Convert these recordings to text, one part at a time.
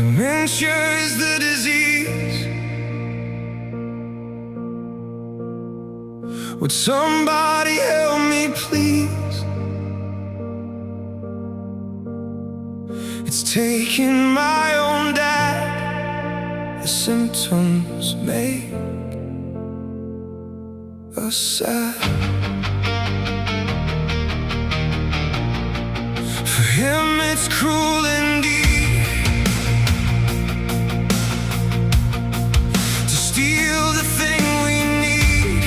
Dementia is the disease. Would somebody help me, please? It's taking my own dad. The symptoms make us sad. For him it's cruel indeed to steal the thing we need,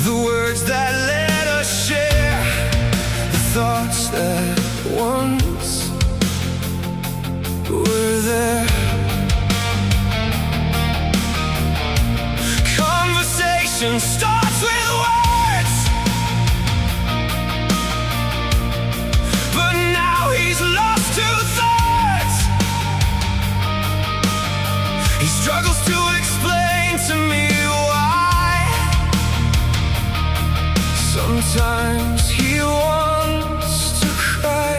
the words that let us share, the thoughts that once were there. Conversation starts with words, but now he's lost 2/3. He struggles to explain to me why. Sometimes he wants to cry.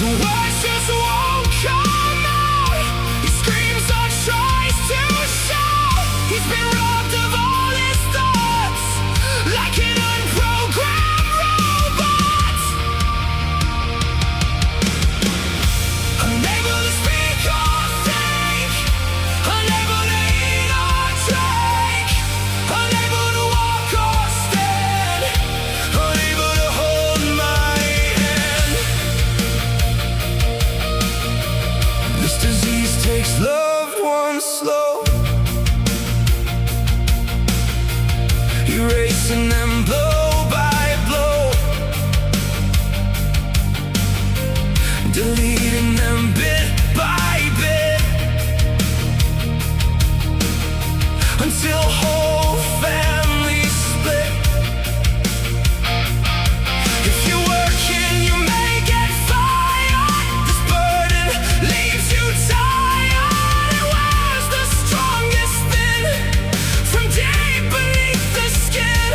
The words just won't come out. He screams or tries to shout. He's been robbed of all his thoughts, like an unprogrammed robot. Unable to speak or think, unable to eat or drink, unable to walk or stand, unable to hold my hand. This disease takes loved ones slow, erasing them blow by blow, deleting them bit by bit, until whole families split. If you're working, you may get fired. This burden leaves you tired. It wears the strongest thin from deep beneath the skin.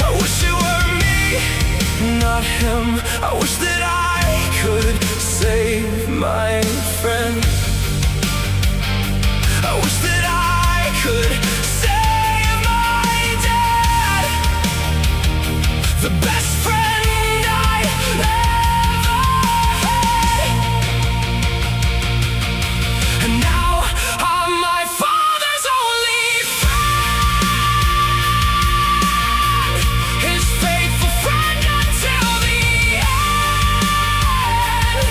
I wish it were me, not him. I wish that I could save my friend. I wish that I could save my dad, the best friend I ever had. And now I'm my father's only friend, his faithful friend until the end.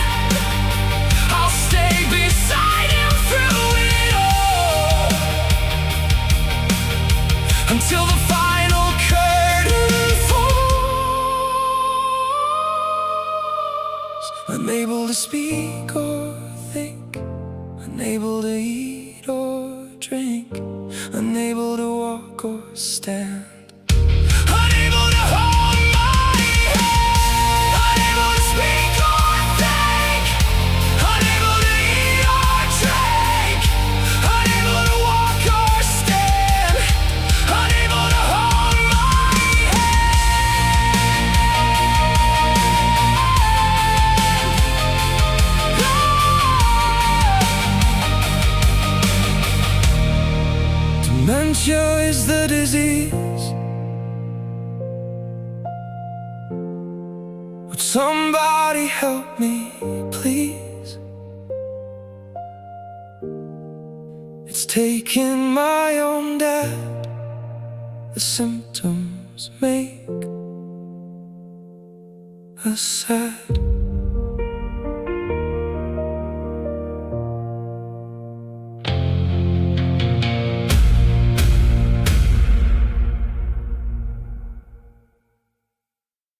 I'll stay beside him through it all, until the final curtain falls. Unable to speak or think, unable to eat or drink, unable to walk or stand, unable to hold my hand, unable to speak or think, unable to eat or drink, unable to walk or stand, unable to hold my hand. Dementia is the disease. Would somebody help me, please? It's taking my own dad. The symptoms make us sad.